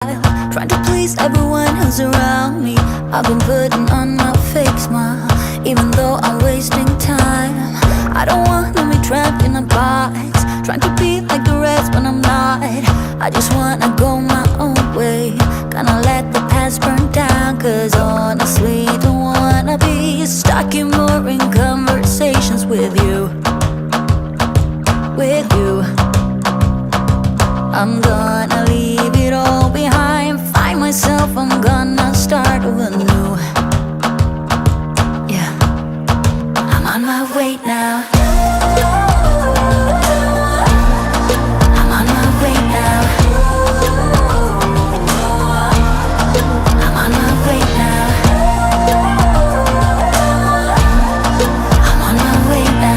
Trying to please everyone who's around me. I've been putting on my fake smile, even though I'm wasting time. I don't wanna be trapped in a box, trying to be like the rest when I'm not. I just wanna go my own way, gonna let the past burn down. Cause honestly, don't wanna be stuck in boring conversations with you. With you, I'm gonna leave it all behind, find myself, I'm gonna start over new. Yeah, I'm on my way now. I'm on my way now. I'm on my way now. I'm on my way now.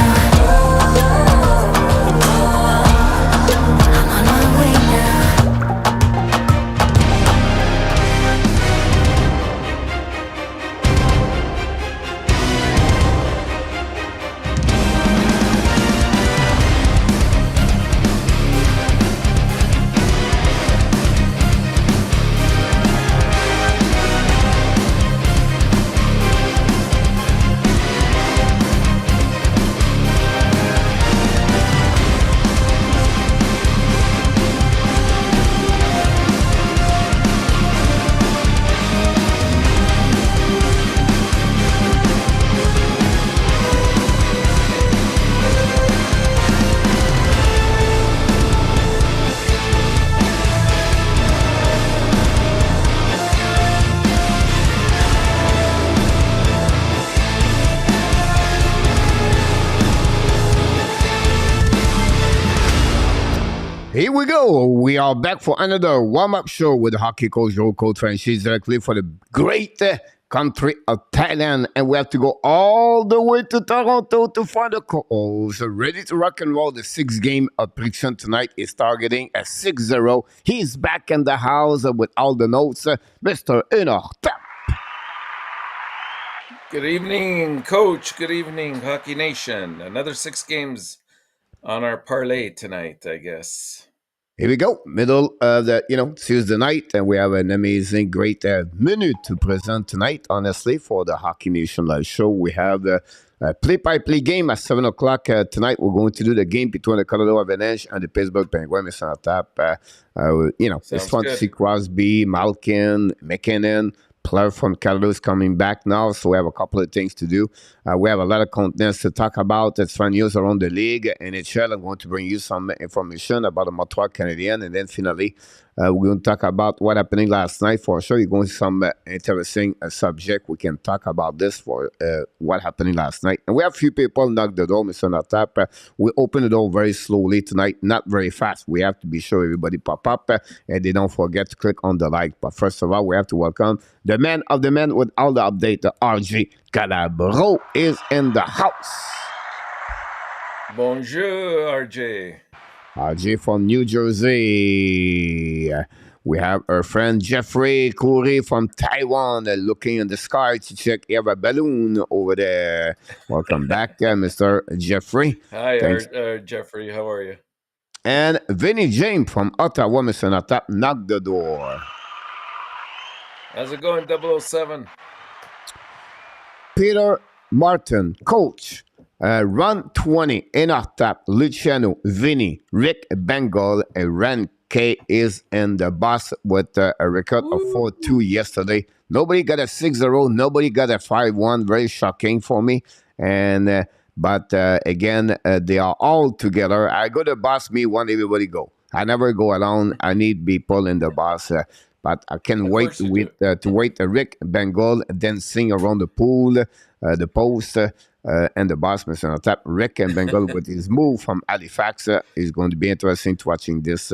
I'm on my way now. Here we go. We are back for another warm-up show with hockey coach Joe Coach, she's directly for the great country of Thailand. And we have to go all the way to Toronto to find the calls. Ready to rock and roll. The six-game prediction tonight is targeting a 6-0. He's back in the house with all the notes. Mr. ENORTAP. Good evening, Coach. Good evening, Hockey Nation. Another 6 games on our parlay tonight, I guess. Here we go, middle of the Tuesday night, and we have an amazing, great minute to present tonight. Honestly, for the Hockey Nation live show, we have the play-by-play game at 7 o'clock tonight. We're going to do the game between the Colorado Avalanche and the Pittsburgh Penguins. Mr. ENORTAP, it's fun to see Crosby, Malkin, McKinnon. Player from Canada is coming back now, so we have a couple of things to do. We have a lot of content to talk about. It's fun news around the league. NHL, I'm going to bring you some information about the Montreal Canadiens, and then finally, we're going to talk about what happened last night. For sure, you're going to some interesting subject. We can talk about this for what happened last night. And we have a few people knock the door, Mr. ENORTAP. We open the door very slowly tonight, not very fast. We have to be sure everybody pop up, and they don't forget to click on the like. But first of all, we have to welcome the man of the men with all the update, RJ Calabro is in the house. Bonjour, RJ. RJ from New Jersey. We have our friend Jeffrey Kuri from Taiwan looking in the sky to check if a balloon over there. Welcome back, Mr. Jeffrey. Hi, Jeffrey. How are you? And Vinny James from Ottawa, Mr. ENORTAP, knock the door. How's it going, 007? Peter Martin, coach. Run 20, ENORTAP, Luciano, Vinny, Rick Bengal, and Ran K is in the boss with a record of 4-2 yesterday. Nobody got a 6-0. Nobody got a 5-1. Very shocking for me. And but again, they are all together. I go to boss me, want everybody go. I never go alone. I need people in the boss. But I can wait to wait Rick Bengal, then sing around the pool, the post, and the boss, Mr. ENORTAP. Rick and Bengal with his move from Halifax is going to be interesting to watching this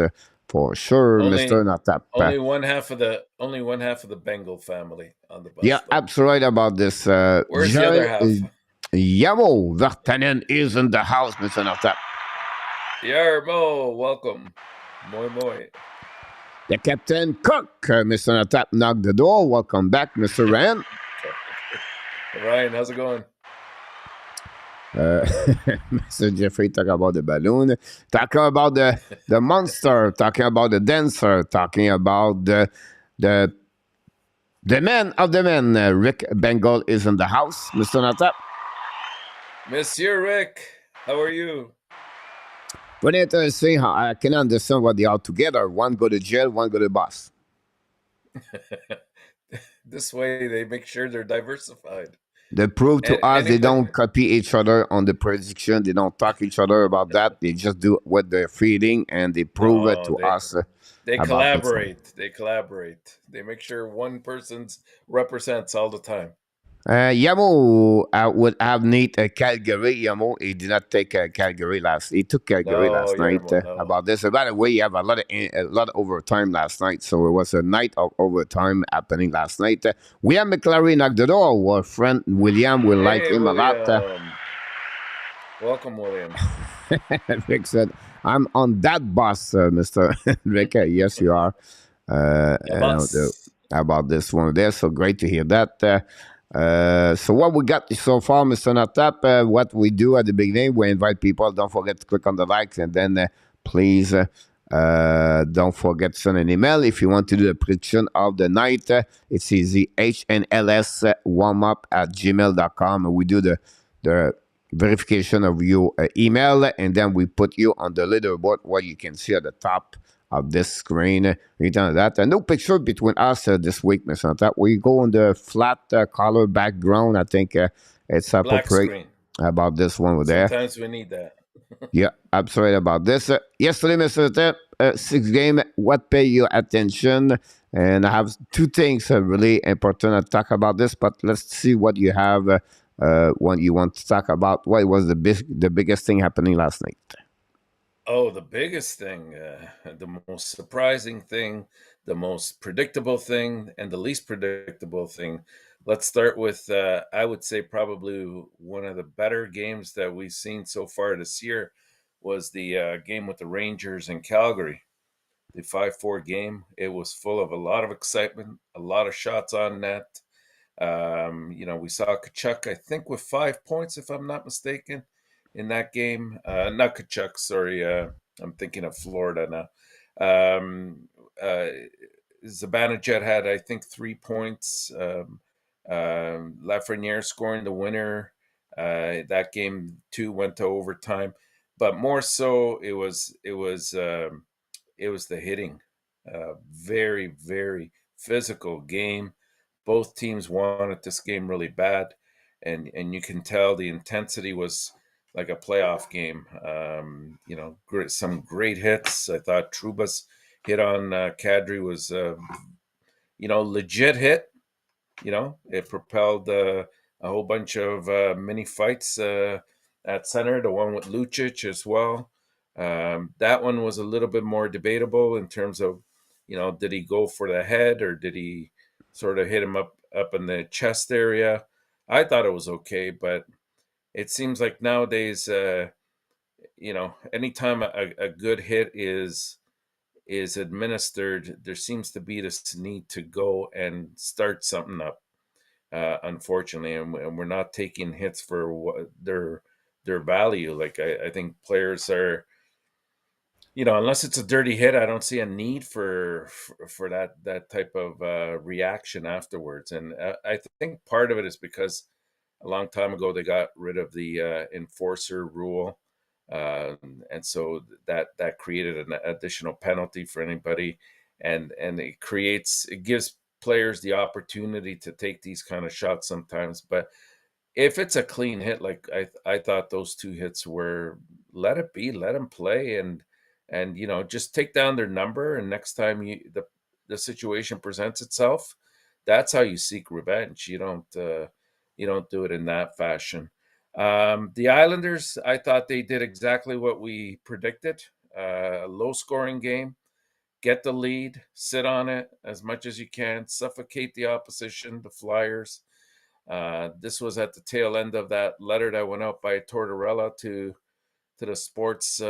for sure, Mr. ENORTAP. Only one half of the Bengal family on the bus. Yeah, absolutely right about this. Where's the other half? Yamo Vartanen is in the house, Mr. ENORTAP. Yarmo, welcome. Moi moi. The Captain Cook, Mr. ENORTAP, knocked the door. Welcome back, Mr. Ryan. Ryan, how's it going? Mr. Jeffrey talking about the balloon, talking about the monster, talking about the dancer, talking about the the man of the man. Rick Bengal is in the house. Mr. Natap. Monsieur Rick, how are you? Pretty interesting how I can understand what they are together. One go to jail, one go to bus. This way they make sure they're diversified. They prove to And us they anybody, don't copy each other on the prediction. They don't talk each other about that. They just do what they're feeding, and they prove it no, to us they about this one. collaborate. They collaborate. They make sure one person's represents all the time. Yamo would have need Calgary. Yamo, he did not take Calgary last. He took Calgary No, last night. Yermo, no. About this, by the way, you have a lot of overtime last night. So it was a night of overtime happening last night. William McClary knocked the door. Our friend William will like Hey, him a lot. William. Welcome, William. Rick said, "I'm on that bus, Mister Rick." Yes, you are. Bus. About this one there. So great to hear that. So what we got so far, Mr. Natap, what we do at the beginning, we invite people. Don't forget to click on the likes, and then please don't forget to send an email if you want to do the prediction of the night. It's easy, HNLS warmup at gmail.com. We do the verification of your email, and then we put you on the leaderboard where you can see at the top of this screen. Return that. No picture between us this week, Mr. Natap. We go on the flat color background. I think it's Black appropriate screen. about this one over there. Sometimes we need that. Yeah, absolutely about this. Yesterday, Mr. Natap, 6 game. What pay your attention? And I have 2 things really important to talk about this, but let's see what you have. What you want to talk about? What was the biggest thing happening last night? Oh, the biggest thing, the most surprising thing, the most predictable thing, and the least predictable thing. Let's start with, I would say, probably one of the better games that we've seen so far this year was the game with the Rangers in Calgary, the 5-4 game. It was full of a lot of excitement, a lot of shots on net. We saw Kachuk, I think, with 5 points, if I'm not mistaken, in that game. Not Kachuk, sorry. I'm thinking of Florida now. Zibanejad had, I think, 3 points. Lafreniere scoring the winner. That game too went to overtime, but more so it was the hitting. Very, very physical game. Both teams wanted this game really bad, and you can tell the intensity was like a playoff game. Some great hits. I thought Truba's hit on Kadri was, legit hit. It propelled a whole bunch of mini fights at center. The one with Lucic as well. That one was a little bit more debatable in terms of, did he go for the head or did he sort of hit him up in the chest area? I thought it was okay, but it seems like nowadays, anytime a good hit is administered, there seems to be this need to go and start something up. Unfortunately, and we're not taking hits for what their value. Like I think players are, unless it's a dirty hit, I don't see a need for that type of reaction afterwards. And I think part of it is because a long time ago they got rid of the enforcer rule, and so that created an additional penalty for anybody, and it gives players the opportunity to take these kind of shots sometimes. But if it's a clean hit, like I thought those 2 hits were, let it be, let them play, and just take down their number. And next time the situation presents itself, that's how you seek revenge. You don't do it in that fashion. The Islanders, I thought they did exactly what we predicted. A low scoring game, get the lead, sit on it as much as you can, suffocate the opposition, the Flyers. This was at the tail end of that letter that went out by Tortorella to the sports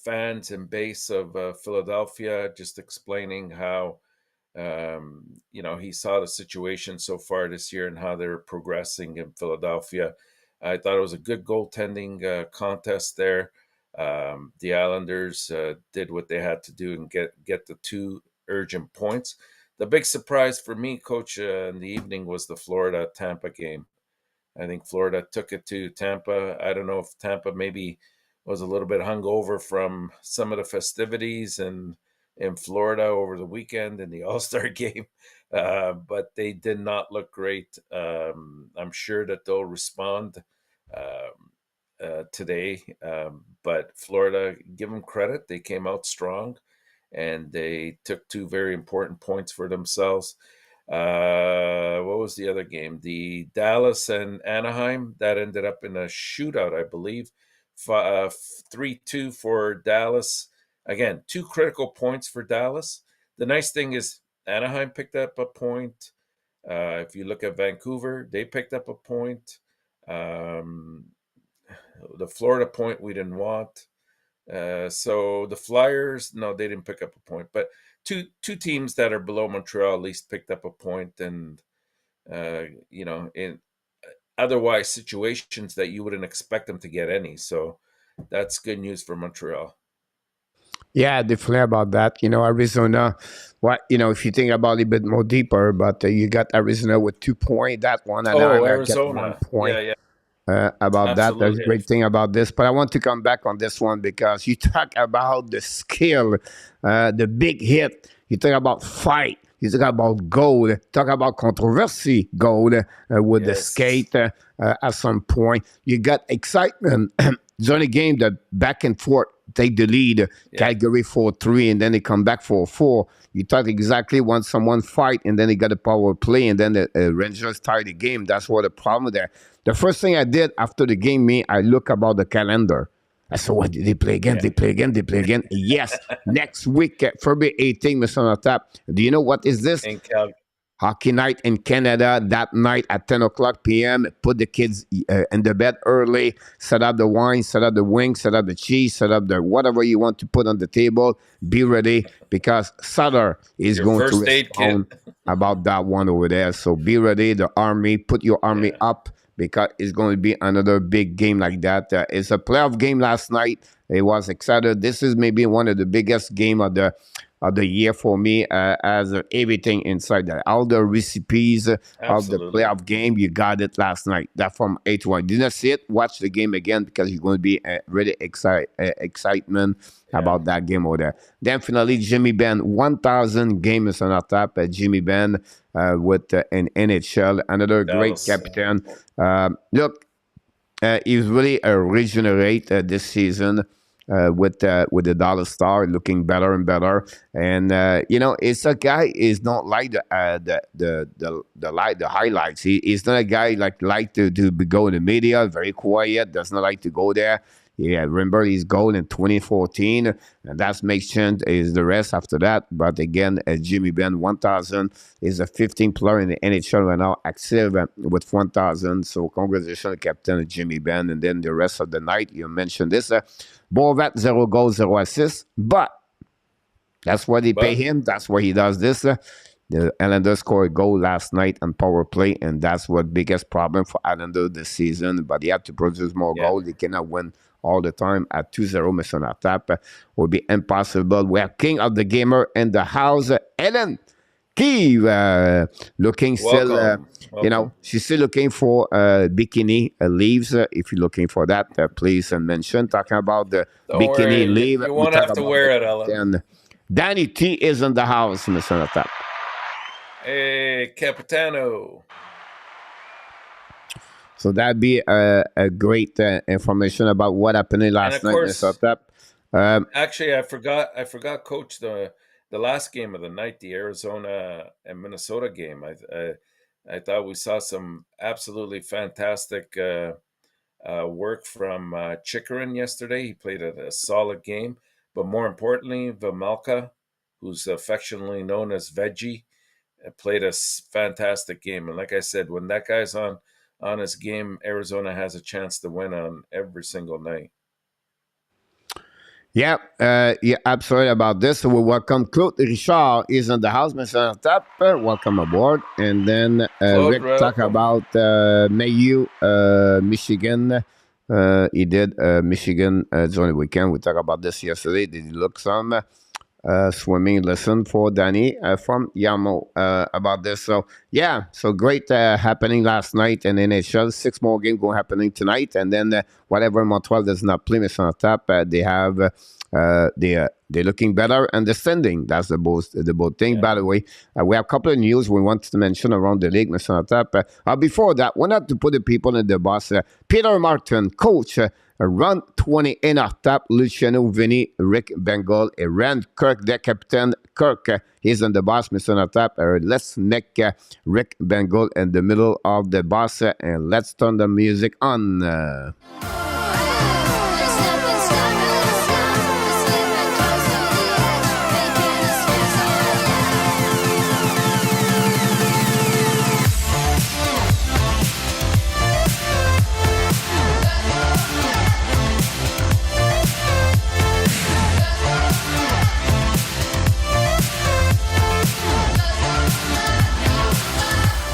fans and base of Philadelphia, just explaining how he saw the situation so far this year and how they're progressing in Philadelphia. I thought it was a good goaltending contest there. The Islanders did what they had to do and get the 2 urgent points. The big surprise for me, Coach, in the evening was the Florida Tampa game. I think Florida took it to Tampa. I don't know if Tampa maybe was a little bit hungover from some of the festivities in Florida over the weekend in the All Star game, but they did not look great. I'm sure that they'll respond today, but Florida, give them credit. They came out strong and they took 2 very important points for themselves. What was the other game? The Dallas and Anaheim that ended up in a shootout, I believe. 3-2 for Dallas. Again, 2 critical points for Dallas. The nice thing is Anaheim picked up a point. If you look at Vancouver, they picked up a point. The Florida point we didn't want. So the Flyers, no, they didn't pick up a point, but two teams that are below Montreal at least picked up a point, and in otherwise situations that you wouldn't expect them to get any. So that's good news for Montreal. Yeah, definitely about that. Arizona, if you think about it a bit more deeper, but you got Arizona with 2 points, that one, and Oh, I get 1 Arizona. point. Yeah, About that. That's a absolutely. great thing about this. But I want to come back on this one because you talk about the skill, the big hit. You talk about fight. You talk about goal. Talk about controversy goal with the Yes. skate at some point. You got excitement during the game, the back and forth. Take the lead, Yeah. Calgary 4-3, and then they come back 4-4. You thought exactly when someone fight, and then they got a power play, and then the Rangers tie the game. That's what the problem there. The first thing I did after the game, I look about the calendar. I said, what, did they play again? Yeah. They play again? They play again? Yes. Next week, February 18th, Mr. ENORTAP. Do you know what is this? In Calgary. Hockey night in Canada that night at 10 o'clock p.m. Put the kids in the bed early. Set up the wine, set up the wings, set up the cheese, set up the whatever you want to put on the table. Be ready because SLATER is Your going to first aid kit. respond about that one over there. So be ready. The Army, put your Army Yeah. up because it's going to be another big game like that. It's a playoff game last night. It was excited. This is maybe one of the biggest game of the year for me, as everything inside that. All the recipes of the Absolutely. playoff game, you got it last night. That from 8 to 1. Did not see it? Watch the game again because you're going to be really excitement Yeah. about that game over there. Then finally, Jimmy Benn, 1,000 games on our top. Jimmy Benn with an NHL, another great Dallas. captain. Look, he's really regenerate this season with the Dollar Star, looking better and better. And it's a guy is not like the highlights. He's not a guy like to go in the media, very quiet, does not like to go there. Yeah, remember his goal in 2014, and that makes change is the rest after that. But again, Jimmy Benn, 1,000 is a 15th player in the NHL right now, active with 1,000. So congratulations, Captain Jimmy Benn. And then the rest of the night, you mentioned this, Borat, 0 goals, 0 assists. But that's what they pay him. That's why he does this. The Islanders scored a goal last night on power play, and that's what biggest problem for Islanders this season. But they have to produce more goals. They cannot win all the time at 2-0. Mission attack will be impossible. We have King of the Gamer in the house, Ellen Kiev, looking still, Welcome. she's still looking for bikini leaves. If you're looking for that, please mention. Talking about the Don't bikini worry. leave, You we won't talk have to about the wear it, Ellen. captain. Danny T is in the house, Mr. Attack. Hey, Capitano. So that'd be a great information about what happened And last of night, Mr. course, Attack. actually, I forgot, Coach, the last game of the night, the Arizona and Minnesota game. I thought we saw some absolutely fantastic work from Chikrin yesterday. He played a solid game, but more importantly, Vamelka, who's affectionately known as Veggie, played a fantastic game. And like I said, when that guy's on his game, Arizona has a chance to win on every single night. Yeah, yeah, absolutely about this. So we welcome Claude Richard is in the house, Mr. Tap. Welcome aboard. And then Claude, Rick talk welcome. about MEILLEUR, Michigan. He did Michigan during the weekend. We talked about this yesterday. Did you look some swimming lesson for Danny from Yamo about this? So yeah, so great happening last night in NHL. 6 more games going happening tonight, and then whatever Montreal does not play, Mr. Tap, they have. They're looking better and descending. That's the both thing. Yeah. By the way, we have a couple of news we wanted to mention around the league, Mr. Tap. Before that, we not to put the people in the bus. Peter Martin, coach, Run 20 ENORTAP, Luciano, Vinny, Rick Bengal, et Rand Kirk, the captain. Kirk, he's on the bus, Mr. ENORTAP. Let's neck Rick Bengal in the middle of the bus, and let's turn the music on.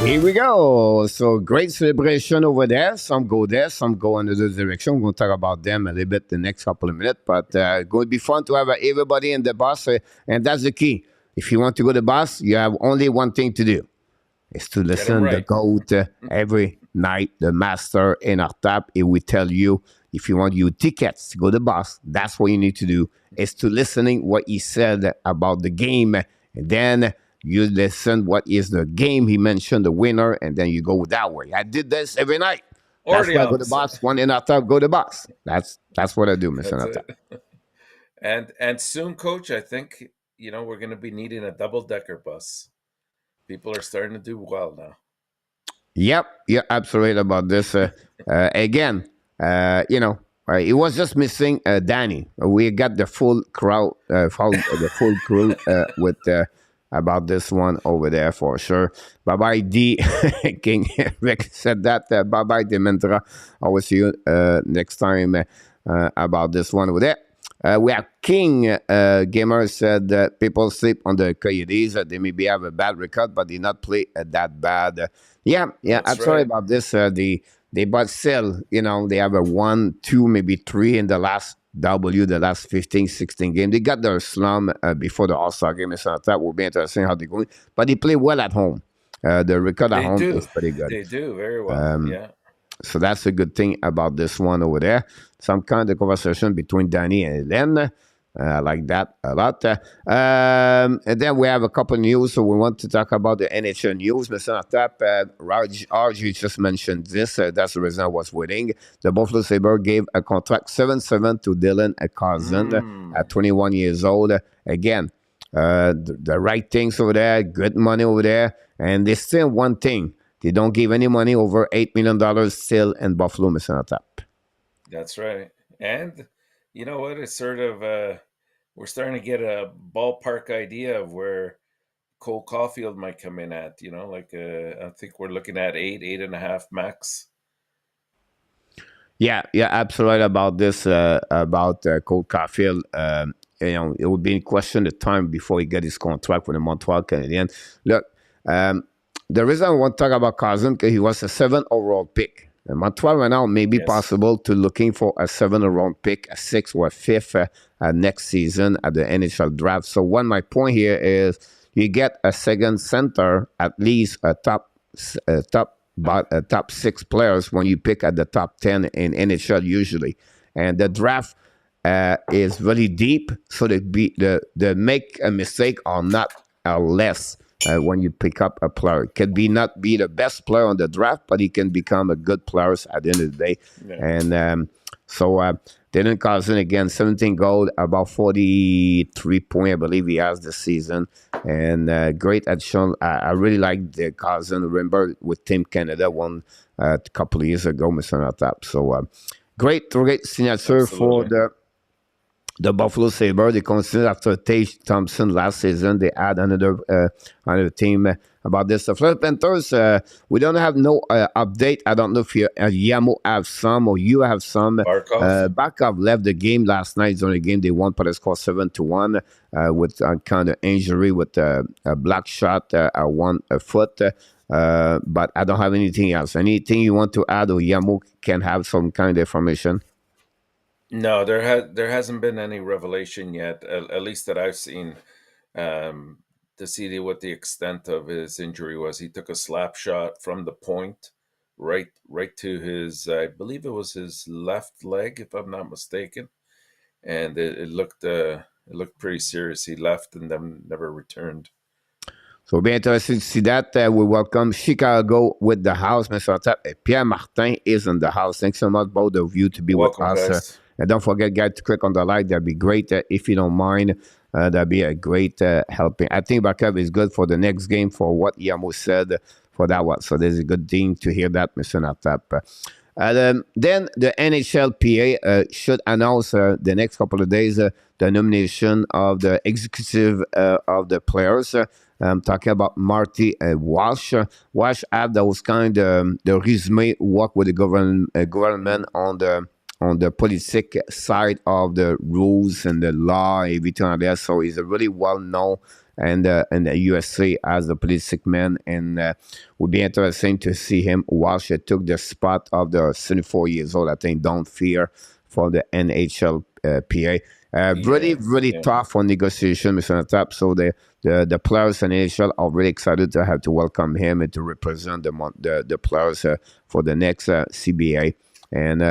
Here we go. So great celebration over there. Some go there, some go in the other direction. We're going to talk about them a little bit the next couple of minutes. But going to be fun to have everybody in the bus. And that's the key. If you want to go to the bus, you have only one thing to do. Is to listen right. the GOAT every night, the master in our tap. It will tell you if you want your tickets to go to the bus, that's what you need to do. Is to listening what he said about the game. And then you listen what is the game he mentioned, the winner, and then you go that way. I did this every night. That's why I go to the bus. One in our tap, go to the bus. That's what I do, Mr. Natal. And soon, Coach, I think we're going to be needing a double-decker bus. People are starting to do well now. Yep, you're absolutely about this. Again, it was just missing Danny. We got the full crowd, the full crew with about this one over there for sure. Bye bye, D. King Rick said that. Bye bye, Dementra. I will see you next time about this one over there. We have King Gamer said that people sleep on the Coyotes. They maybe have a bad record, but they not play that bad. Yeah, That's I'm sorry about this. They but still, they have a 1, 2, maybe 3 in the last the last 15, 16 games. They got their slum before the All-Star game. It's not that will be interesting how they're going. But they play well at home. The record at home is pretty good. They do very well, yeah. So that's a good thing about this one over there. Some kind of conversation between Danny and Hélène. I like that a lot. And then we have a couple of news. So we want to talk about the NHL news. Mr. Tap, RG just mentioned this. That's the reason I was waiting. The Buffalo Sabres gave a contract 7-7 to Dylan Carlson at 21 years old. Again, the right things over there, good money over there. And there's still one thing. They don't give any money over $8 million still in Buffalo, Mr. Tap. That's right. And you know what? It's sort of, we're starting to get a ballpark idea of where Cole Caulfield might come in at, I think we're looking at 8.5 max. Yeah, absolutely about this, about Cole Caulfield. It would be in question the time before he get his contract with the Montreal Canadiens. Look, the reason I want to talk about Carlson because he was a 7th overall pick. And Montreal right now may be possible to looking for a 7th round pick, a 6th or a 5th next season at the NHL draft. So my point here is you get a second center, at least a top 6 players when you pick at the top 10 in NHL usually. And the draft is really deep, so the make a mistake or not or less. When you pick up a player, it can not be the best player on the draft, but he can become a good player at the end of the day. Yeah. And so Dylan Carlson again, 17 goals, about 43 points, I believe he has this season, and great addition. I really like the Carlson. Remember with Team Canada won a couple of years ago, Mr. Tap. So great signature for the Buffalo Sabres, they considered after Tage Thompson last season, they add another team about this. The Florida Panthers, we don't have no update. I don't know if Yamo have some or you have some. Barkov. Barkov left the game last night. It's only game they won by the score 7-1 with kind of injury with a black shot one foot. But I don't have anything else. Anything you want to add or Yamo can have some kind of information? No, there hasn't been any revelation yet, at least that I've seen, um, to see what the extent of his injury was. He took a slap shot from the point, right to his, I believe it was his left leg, if I'm not mistaken, and it looked pretty serious. He left and then never returned. So, bien interesting to see that. We welcome Chicago with the house, Mr. Tap. Pierre Martin is in the house. Thanks so much, both of you, to be Welcome, with us. guys. And don't forget, guys, to click on the like. That'd be great. If you don't mind, that'd be a great helping. I think Barkov is good for the next game for what Yamo said for that one. So, there's a good thing to hear that, Mr. Natap. Then the NHLPA should announce the next couple of days the nomination of the executive of the players. I'm talking about Marty Walsh. Walsh had those kind of the resume work with the government on the politic side of the rules and the law, everything like that. So he's a really well known and in the USA as a politic man, and would be interesting to see him. Walsh took the spot of the 74 years old, I think, Don't Fear for the NHLPA. Really Yeah. tough on negotiation, Mr. Natap. So the players in NHL are really excited to have to welcome him and to represent the players for the next CBA. And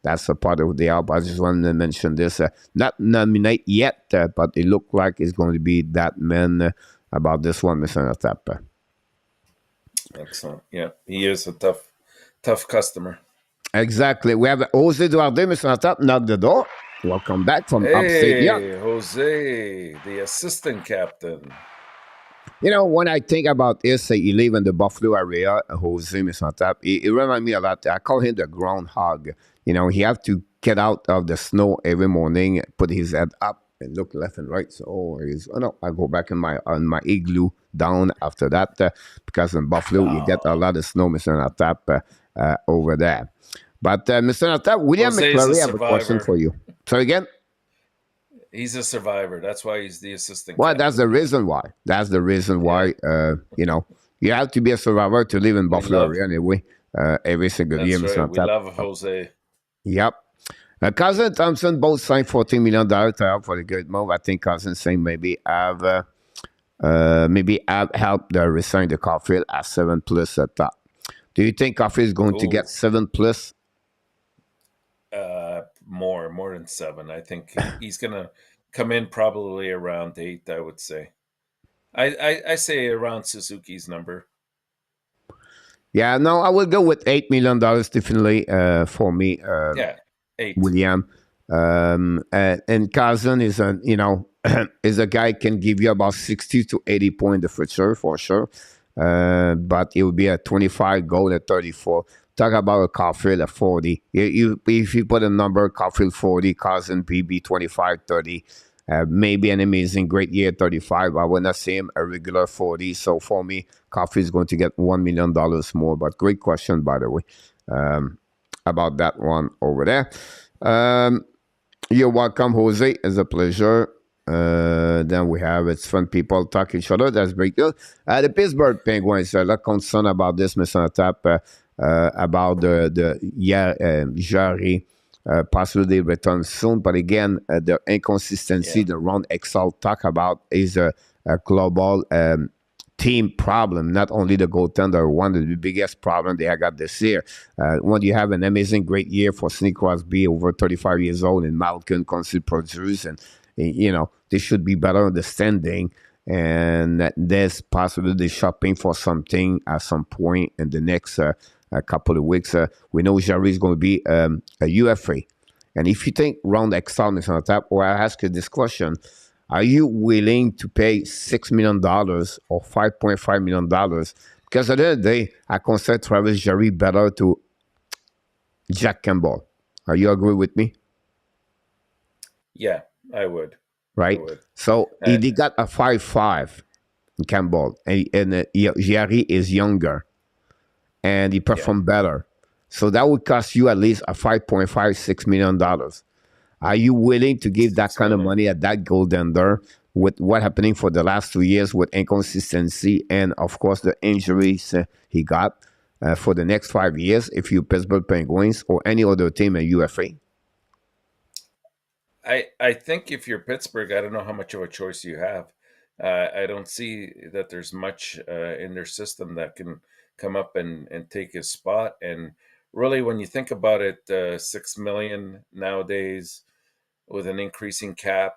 that's a part of the album. I just wanted to mention this. Not nominate yet, but it looked like it's going to be that man about this one, Mr. Natap. Excellent. Yeah, he is a tough customer. Exactly. We have Jose Duarte, Mr. Natap, knock the door. Welcome back from upstate New York. Hey, Jose, the assistant captain. When I think about this, you live in the Buffalo area, Jose Mr. Natap, it reminds me a lot. I call him the groundhog. He have to get out of the snow every morning, put his head up and look left and right. So, I go back on my igloo down after that because in Buffalo, you get a lot of snow, Mr. Natap, over there. But Mr. Natap, William Jose is a McClary have a question survivor. for you. So again? He's a survivor. That's why he's the assistant Well, captain. that's the reason why. That's the reason why, you have to be a survivor to live in Buffalo area anyway, every single year, That's Mr. right. We Natap. love Jose. Yep. Cousin Thompson both signed $14 million to help for the good move. I think Cousin saying maybe have helped resign the Caulfield at 7+ at top. Do you think Caulfield is going to Ooh. get 7+? More than 7. I think he's gonna come in probably around 8. I would say. I say around Suzuki's number. Yeah, no, I will go with $8 million definitely for me, Yeah, 8. William. And Cousin is is a guy can give you about 60 to 80 points in the future for sure. But it will be a 25 goal at 34. Talk about a Caulfield at 40. If you put a number, Caulfield 40, Cousin PB 25, 30. Maybe an amazing great year 35. I want to see him a regular 40. So for me, Caulfield is going to get $1 million more. But great question, by the way, about that one over there. You're welcome, Jose. It's a pleasure. Then we have it's fun people talk each other. That's very good. The Pittsburgh Penguins are not concerned about this, Mr. Natap, about the Jarry possibly return soon. But again, the inconsistency, the Ron Excel talk about is a global team problem, not only the goaltender. One of the biggest problems they have got this year. When you have an amazing, great year for Sidney Crosby, over 35 years old, and Malkin constantly produce, and they should be better understanding. And that there's possibly shopping for something at some point in the next a couple of weeks. We know Jarry is going to be a UFA. And if you think round Excel is on top, or I ask you this question, are you willing to pay $6 million or $5.5 million? Because at the end of the day, I consider Travis Jarry better to Jack Campbell. Are you agree with me? Yeah, I would. I right? would. So he And they got a 5-5 in Campbell, and Jerry is younger and he yeah, performed better. So that would cost you at least a $5.56 million. Are you willing to give that kind of 6 million. money at that goaltender with what happening for the last 2 years with inconsistency and of course the injuries he got for the next 5 years if you Pittsburgh Penguins or any other team in UFA? I think if you're Pittsburgh, I don't know how much of a choice you have. I don't see that there's much in their system that can come up and take his spot. And really, when you think about it, 6 million nowadays with an increasing cap,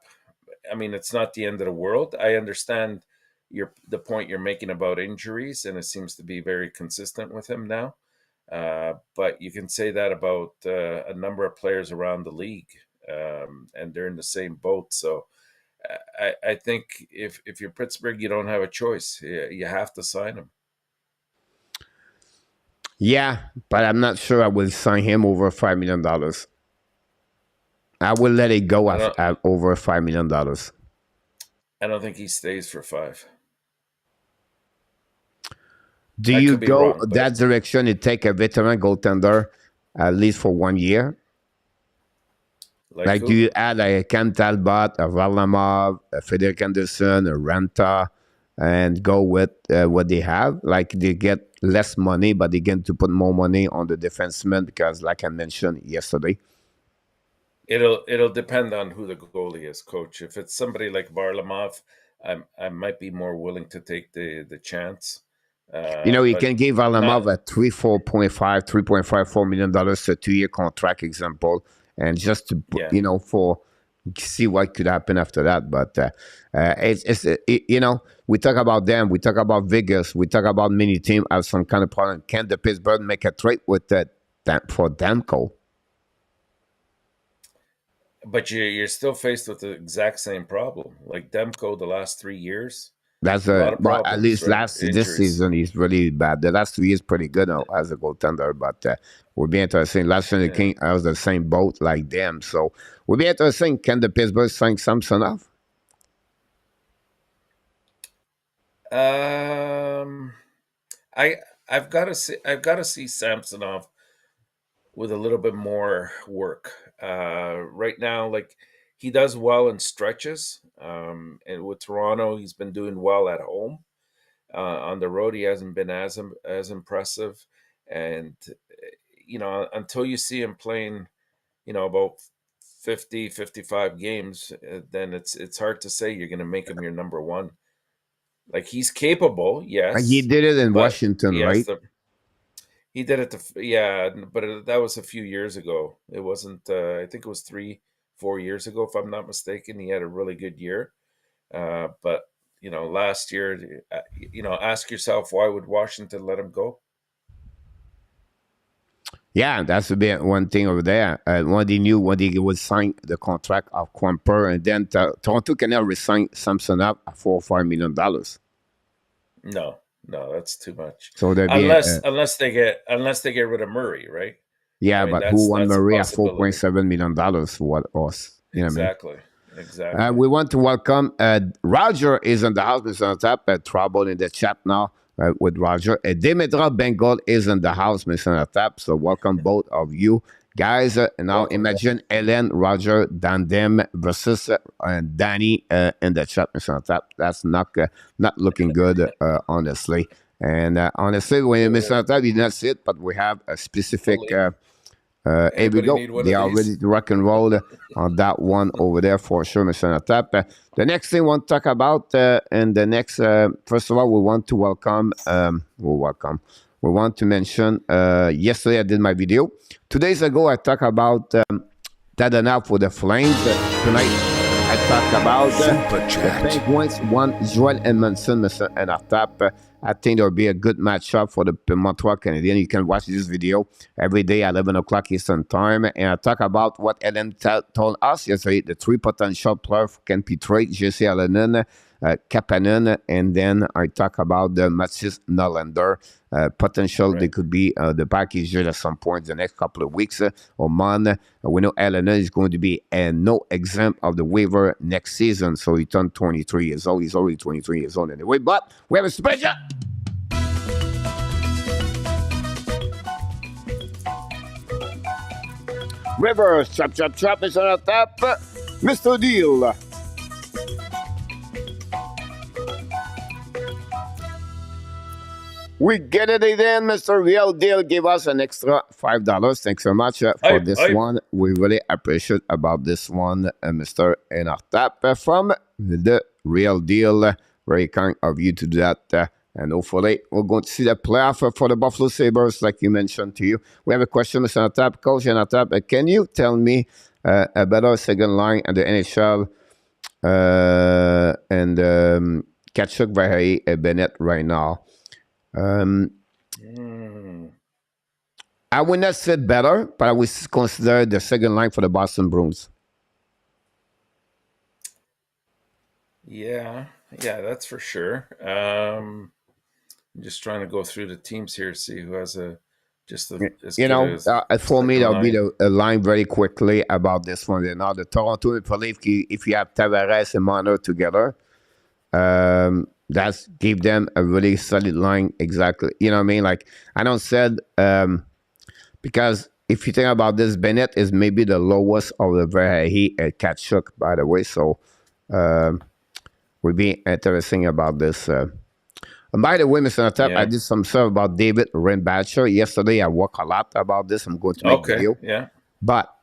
I mean, it's not the end of the world. I understand the point you're making about injuries, and it seems to be very consistent with him now. But you can say that about a number of players around the league, and they're in the same boat. So I think if you're Pittsburgh, you don't have a choice. You have to sign him. Yeah, but I'm not sure I will sign him over $5 million. I will let it go I don't. at over $5 million. I don't think he stays for 5. Do I you could be go wrong, but that direction and take a veteran goaltender at least for 1 year? like Like, do who? you add a Cam Talbot, a Varlamov, a Frederick Anderson, a Ranta, and go with what they have? Like, they get less money, but they get to put more money on the defenseman because, like I mentioned yesterday, It'll depend on who the goalie is, coach. If it's somebody like Varlamov, I might be more willing to take the chance. you But can give not. Varlamov a $3.54 million a 2 year contract example, and just to Yeah. for see what could happen after that. But we talk about them, we talk about Vegas, we talk about many teams have some kind of problem. Can the Pittsburgh make a trade with that for Demko? But you're still faced with the exact same problem. Like Demko, the last 3 years, That's a lot of well, at problems, least right? this Injuries. season he's really bad. The last 2 years pretty good as a goaltender, but we'll be interesting. Last year the Yeah. King I was the same boat like them, so we'll be interesting. Can the Pittsburgh sign Samson off? Um, I I've got to see Samsonov with a little bit more work. Right now, like he does well in stretches. And with Toronto, he's been doing well at home. On the road, he hasn't been as impressive. And until you see him playing, about 50, 55 games, then it's hard to say you're going to make him your number one. Like he's capable, He yes, did it in but Washington, yes, right? he did it. Yeah, but that was a few years ago. It wasn't. I think it was 3, 4 years ago, if I'm not mistaken. He had a really good year. But last year, ask yourself, why would Washington let him go? Yeah, that's a bit one thing over there. When they knew when they would sign the contract of Quamper, and then Toronto cannot resign Samson up at $4 or $5 million. No, no, that's too much. So they're being Unless they get rid of Murray, right? I yeah, mean, but who won that's a Maria $4.7 possibility. million? What us? You know what I mean? Exactly, exactly. We want to welcome Roger is in the house, Mr. Tap. Trouble in the chat now with Roger. Dimitra Bengal is in the house, Mr. Tap. So welcome both of you guys. Now Welcome. imagine Ellen, Roger, Dandem versus Danny in the chat, Mr. Tap. That's not looking good, honestly. And honestly, when Mr. Tap, you did not see it, but we have a specific. Only Here we anybody go. need one They of are these? ready to rock and roll on that one over there for sure, Mr. Natap. The next thing we want to talk about, and the next, first of all, we want to welcome, we want to mention, yesterday I did my video. 2 days ago, I talked about TABERNAK for the Flames. Tonight, I talked about the Penguins, one Joel Edmondson, Mr. Enartap. I think there will be a good matchup for the Montreal Canadiens. You can watch this video every day at 11 o'clock Eastern Time. And I talk about what Ellen told us yesterday, the three potential players can be traded, Jesse Allen, Kapanen, and then I talk about the Mathis Nylander. Potential they could be the package at some point the next couple of weeks or month. We know Elena is going to be no exempt of the waiver next season, so he turned 23 years old. He's already 23 years old anyway. But we have a special. Rivers, chop, chop, chop, is on the top. Mr. Deal. We get it again. Mr. Real Deal gave us an extra $5. Thanks so much for this one. We really appreciate about this one, Mr. ENORTAP from the Real Deal. Very kind of you to do that. And hopefully we're going to see the playoff for the Buffalo Sabres, like you mentioned to you. We have a question, Mr. ENORTAP. Coach ENORTAP, can you tell me a better second line at the NHL and Tkachuk, Vahaye, and Bennett right now? I would not say better, but I would consider the second line for the Boston Bruins. Yeah, that's for sure. I'm just trying to go through the teams here, see who has as for me, that'll be the line very quickly about this one. Now, the Toronto Maple Leafs, if you have Tavares and Marner together, that's give them a really solid line. Exactly. You know what I mean? Like, I don't said, because if you think about this, Bennett is maybe the lowest of the Vahaye and Tkachuk, by the way. So, would be interesting about this. And by the way, Mr. ENORTAP, I did some stuff about David Renbacher. Yesterday, I worked a lot about this. I'm going to make a video. Yeah. But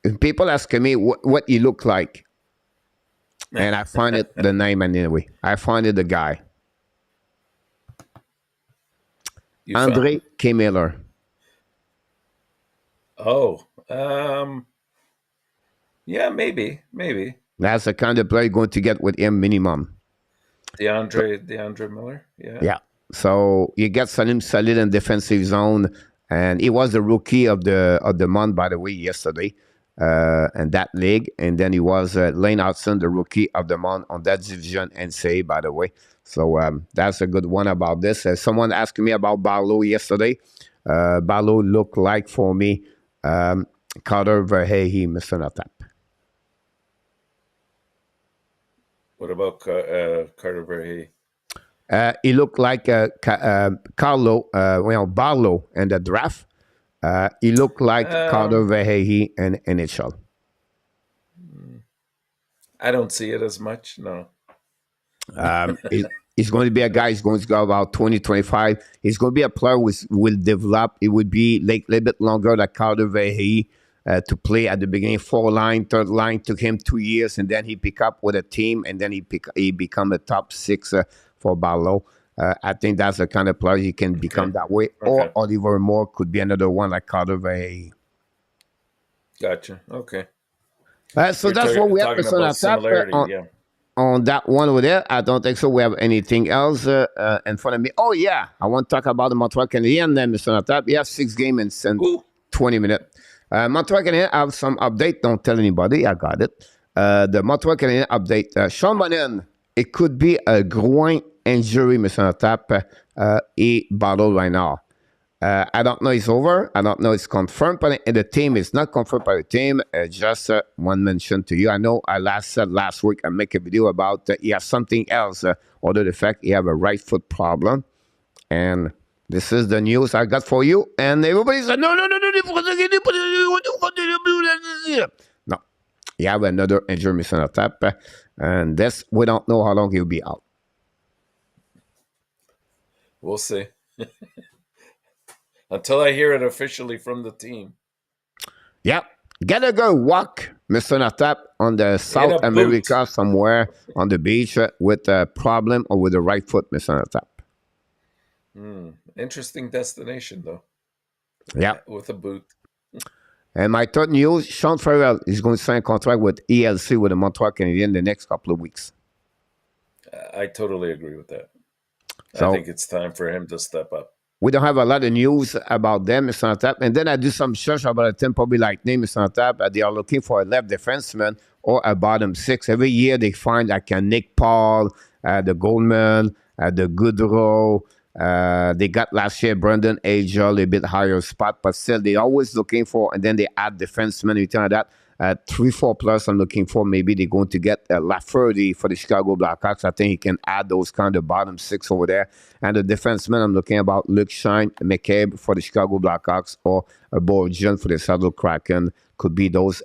if people ask me what he looked like, and I find it the name anyway. I find it the guy. Andre K. Miller. Oh. Yeah, maybe. That's the kind of player you're going to get with him minimum. DeAndre Miller. Yeah. Yeah. So you get Salim solid in defensive zone, and he was the rookie of the month, by the way, yesterday, in that league. And then he was Lane Hudson, the rookie of the month on that division NCAA, by the way. So that's a good one about this. Someone asked me about Barlow yesterday. Barlow looked like for me Carter Verhey, Mr. ENORTAP. What about Carter Verhey? He looked like Barlow in the draft. He looked like Carter Verhey in NHL. I don't see it as much, no. He's going to be a guy who's going to go about 20, 25. He's going to be a player who will develop. It would be like a little bit longer than Carter Verhey to play at the beginning. 4 line, 3rd line took him 2 years, and then he pick up with a team, and then he become a top 6 for Barlow. I think that's the kind of player he can become that way. Or Oliver Moore could be another one like Carter Verhey. Gotcha. Okay. So that's what we have on that one over there. I don't think so. We have anything else in front of me. Oh, yeah. I want to talk about the Montreal Canadiens then, Mr. ENORTAP. We have 6 games in 20 minutes. Montreal Canadiens have some update. Don't tell anybody. I got it. The Montreal Canadiens update. Sean Monahan, it could be a groin injury, Mr. ENORTAP. He battled right now. I don't know it's over. I don't know it's confirmed by the team. It's not confirmed by the team. Just one mention to you. I know I said last week I make a video about he has something else other than the fact he have a right foot problem. And this is the news I got for you. And everybody said, no. No. You have another injury, Mr. ENORTAP. And this, we don't know how long he'll be out. We'll see. Until I hear it officially from the team. Yeah. Gotta go walk, Mr. ENORTAP, on the South America somewhere on the beach with a problem or with the right foot, Mr. ENORTAP. Interesting destination, though. Yeah. With a boot. And my third news, Sean Farrell is going to sign a contract with ELC with the Montreal Canadiens the next couple of weeks. I totally agree with that. So, I think it's time for him to step up. We don't have a lot of news about them, Mr. ENORTAP. And then I do some search about a Tampa Bay Lightning, Mr. ENORTAP. They are looking for a left defenseman or a bottom 6. Every year they find like a Nick Paul, the Goldman, the Goodrow. They got last year Brendan Agel, a little bit higher spot, but still they always looking for, and then they add defensemen, you like that. 3-4 plus, I'm looking for. Maybe they're going to get Lafferty for the Chicago Blackhawks. I think he can add those kind of bottom six over there. And the defenseman, I'm looking about Luke Shine, McCabe for the Chicago Blackhawks, or Borjan for the Seattle Kraken. Could be those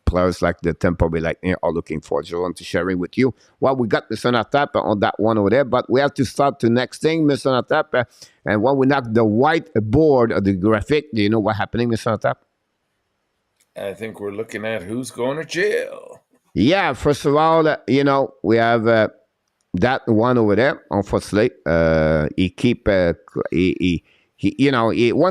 players like the Tampa Bay Lightning are looking for. Just want to sharing with you. Well, we got Mr. Natap on that one over there, but we have to start the next thing, Mr. Natap. And when we knock the white board of the graphic, do you know what's happening, Mr. Natap? I think we're looking at who's going to jail. Yeah, first of all, we have that one over there. Unfortunately, he keep one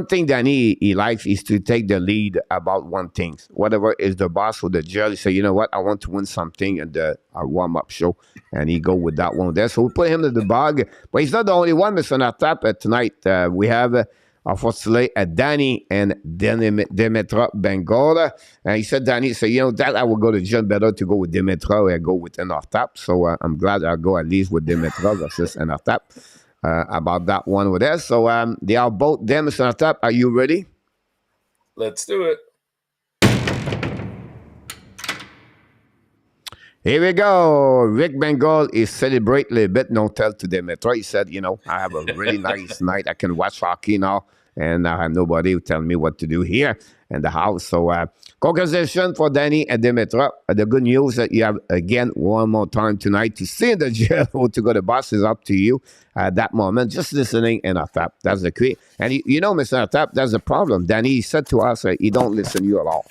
thing that he likes is to take the lead about one thing. Whatever is the boss or the judge, say, you know what, I want to win something in the warm-up show, and he go with that one there. So we put him to the bog, but he's not the only one, Mr. Natap. Tonight we have. Unfortunately, DANY and Dimitra Bengal. And he said, DANY, so that I will go to John better to go with Dimitra and go with ENORTAP. So I'm glad I'll go at least with Dimitra versus ENORTAP about that one over there. So they are both there, Mr. ENORTAP. Are you ready? Let's do it. Here we go. Rick Bengal is celebrate a little bit. No tell to Dimitra. He said, I have a really nice night. I can watch hockey now, and I have nobody who tell me what to do here in the house. So congratulations for DANY and Dimitra. The good news that you have, again, one more time tonight to see in the jail or to go to the bus is up to you at that moment. Just listening and tap. That's the key. And Mr. Tap, that's the problem. DANY said to us, he don't listen to you at all.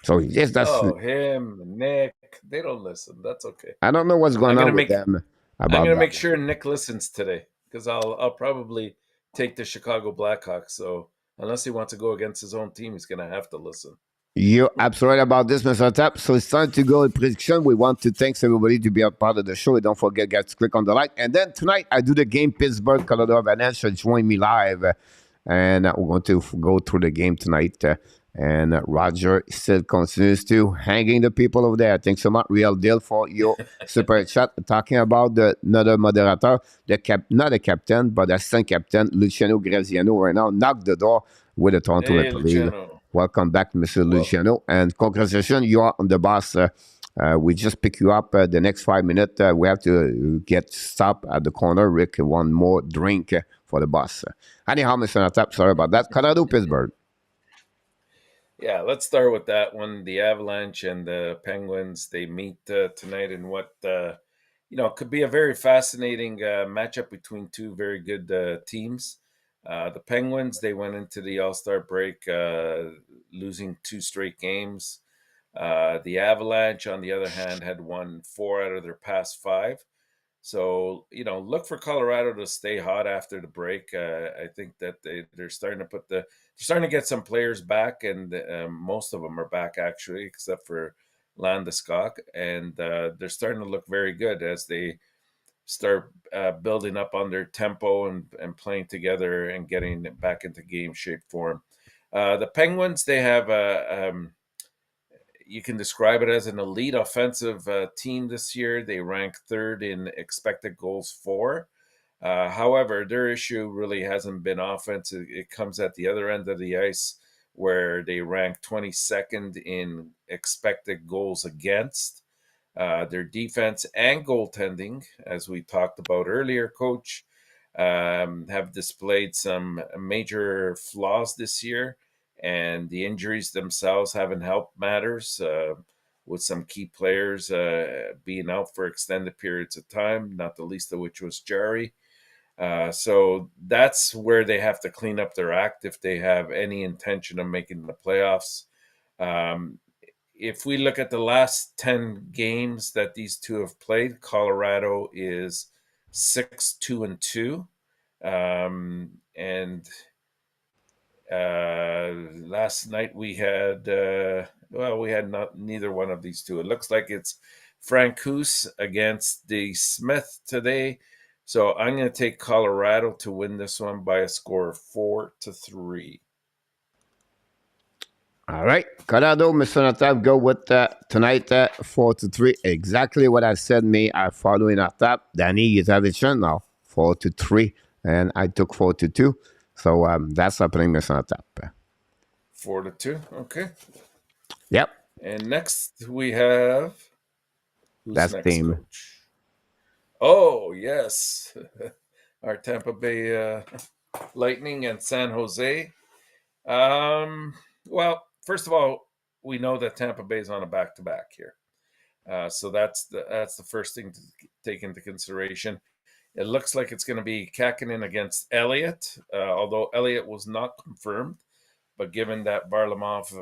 So yes, that's him, Nick. They don't listen. That's okay. I don't know what's going on with them. I'm going to make sure Nick listens today because I'll probably take the Chicago Blackhawks. So unless he wants to go against his own team, he's going to have to listen. You're absolutely right about this, Mr. Tap. So it's time to go with prediction. We want to thank everybody to be a part of the show. And don't forget, guys, click on the like. And then tonight, I do the game Pittsburgh, Colorado Avalanche. So join me live. And we're going to go through the game tonight. And Roger still continues to hanging the people over there. Thanks so much, Real Deal, for your super chat. Talking about another moderator, not a captain, but assistant captain, Luciano Graziano, right now, knocked the door with the Toronto Maple Leafs. Welcome back, Mr. Luciano. And congratulations, you are on the boss. We just pick you up the next 5 minutes. We have to get stopped at the corner. Rick, one more drink for the boss. Anyhow, Mr. Natap, sorry about that. Colorado, Pittsburgh. Yeah, let's start with that one. The Avalanche and the Penguins, they meet tonight in what, could be a very fascinating matchup between two very good teams. The Penguins, they went into the All-Star break losing 2 straight games. The Avalanche, on the other hand, had won 4 out of their past 5. So, look for Colorado to stay hot after the break. I think that they're starting to get some players back, and most of them are back, actually, except for Landeskog. And they're starting to look very good as they start building up on their tempo and playing together and getting back into game shape form. The Penguins, they have you can describe it as an elite offensive team this year. They rank 3rd in expected goals for. However, their issue really hasn't been offense. It comes at the other end of the ice where they rank 22nd in expected goals against. Their defense and goaltending, as we talked about earlier, Coach, have displayed some major flaws this year. And the injuries themselves haven't helped matters, with some key players being out for extended periods of time, not the least of which was Jarry. So that's where they have to clean up their act if they have any intention of making the playoffs. If we look at the last 10 games that these two have played, Colorado is 6-2-2. And last night we had neither one of these two. It looks like it's Francouz against the Smith today. So I'm going to take Colorado to win this one by a score of 4-3. All right, Colorado, Mr. Natap, go with tonight 4-3. Exactly what I said. Me, I follow in Natap. Danny, you have it now 4-3, and I took 4-2. So that's happening, Mr. Natap. 4-2. Okay. Yep, And next we have who's that's next, team. Coach? Oh yes, our Tampa Bay Lightning and San Jose. Well, first of all, we know that Tampa Bay is on a back-to-back here, so that's the first thing to take into consideration. It looks like it's going to be Kakinen against Elliott, although Elliott was not confirmed. But given that Varlamov,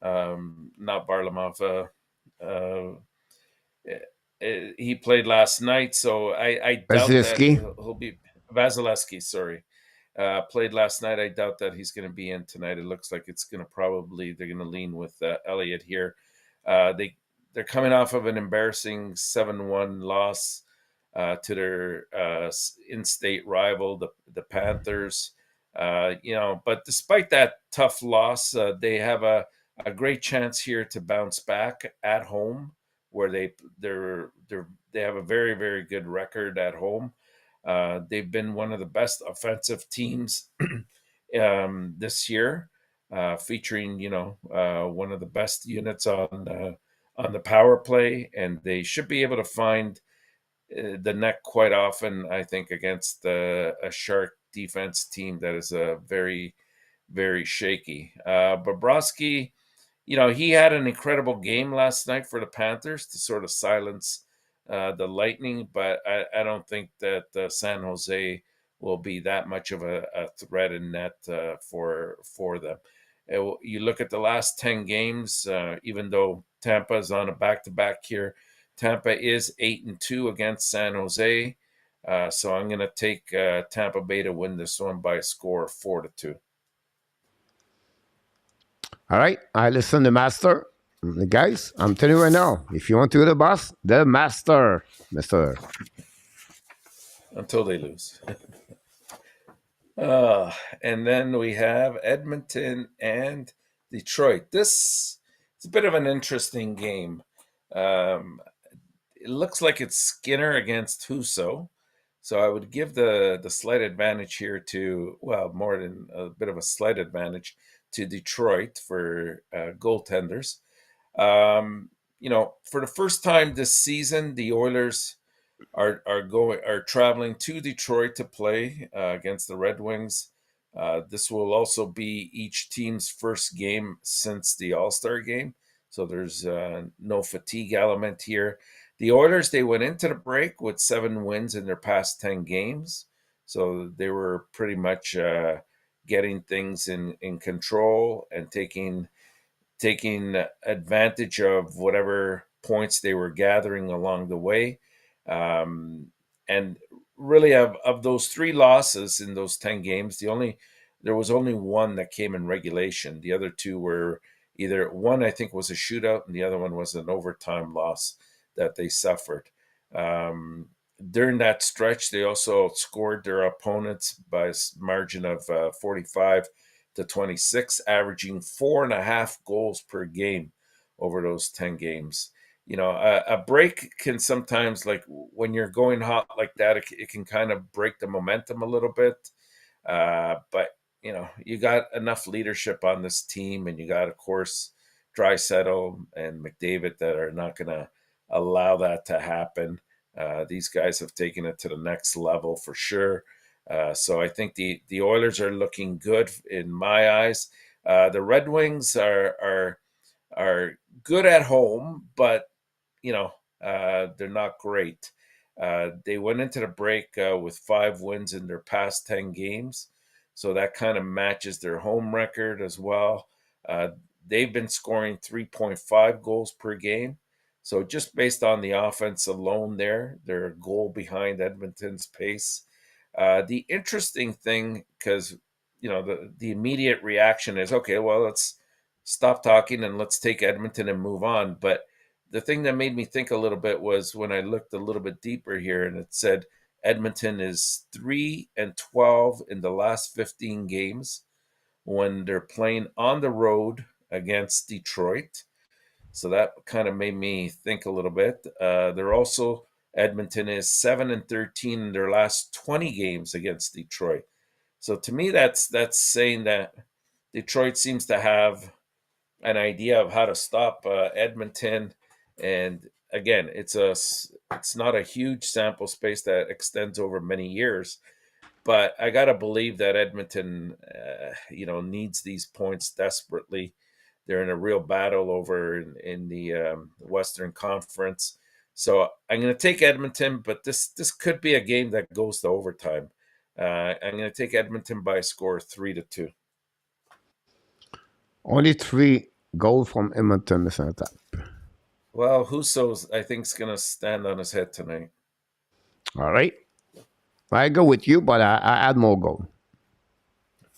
not Varlamov, he played last night, so I doubt that Vasilevsky. he'll be Vasilevsky. Sorry, played last night. I doubt that he's going to be in tonight. It looks like it's going to they're going to lean with Elliott here. They're coming off of an embarrassing 7-1 loss to their in-state rival, the Panthers. But despite that tough loss, they have a great chance here to bounce back at home, where they have a very, very good record at home. They've been one of the best offensive teams this year, featuring one of the best units on the power play, and they should be able to find the net quite often, I think, against a Shark defense team that is very, very shaky. Bobrovsky, he had an incredible game last night for the Panthers to sort of silence the Lightning, but I don't think that San Jose will be that much of a threat in net for them. You look at the last 10 games, even though Tampa is on a back-to-back here, Tampa is 8-2 against San Jose. So I'm going to take Tampa Bay to win this one by a score of 4-2. All right, I listen to Master. Guys, I'm telling you right now, if you want to go to the boss, the Master, Mister. Until they lose. And then we have Edmonton and Detroit. This is a bit of an interesting game. It looks like it's Skinner against Husso. So I would give the slight advantage here to, well, more than a bit of a slight advantage to Detroit for goaltenders. For the first time this season, the Oilers are traveling to Detroit to play against the Red Wings. This will also be each team's first game since the All-Star game, so there's no fatigue element here. The Oilers, they went into the break with 7 wins in their past 10 games, so they were pretty much getting things in control and taking advantage of whatever points they were gathering along the way. And really, of those 3 losses in those 10 games, there was only one that came in regulation. The other 2 were either one, I think, was a shootout, and the other one was an overtime loss that they suffered. During that stretch, they also outscored their opponents by a margin of 45-26, averaging 4.5 goals per game over those 10 games. A break can sometimes, like when you're going hot like that, it can kind of break the momentum a little bit. But you got enough leadership on this team, and you got, of course, Draisaitl and McDavid that are not going to allow that to happen. These guys have taken it to the next level for sure. So I think the Oilers are looking good in my eyes. The Red Wings are good at home, but they're not great. They went into the break with 5 wins in their past 10 games, so that kind of matches their home record as well. They've been scoring 3.5 goals per game. So just based on the offense alone they're a goal behind Edmonton's pace. The interesting thing, because the immediate reaction is, okay, well, let's stop talking and let's take Edmonton and move on. But the thing that made me think a little bit was when I looked a little bit deeper here, and it said Edmonton is 3-12 in the last 15 games when they're playing on the road against Detroit. So that kind of made me think a little bit. They're also Edmonton is 7-13 in their last 20 games against Detroit. So to me, that's saying that Detroit seems to have an idea of how to stop Edmonton. And again, it's not a huge sample space that extends over many years, but I gotta believe that Edmonton, needs these points desperately. They're in a real battle over in the Western Conference. So I'm going to take Edmonton, but this could be a game that goes to overtime. I'm going to take Edmonton by a score of 3-2. Only 3 goals from Edmonton, Mr. Tap. Well, Husso's, I think, is going to stand on his head tonight. All right. I go with you, but I add more goal.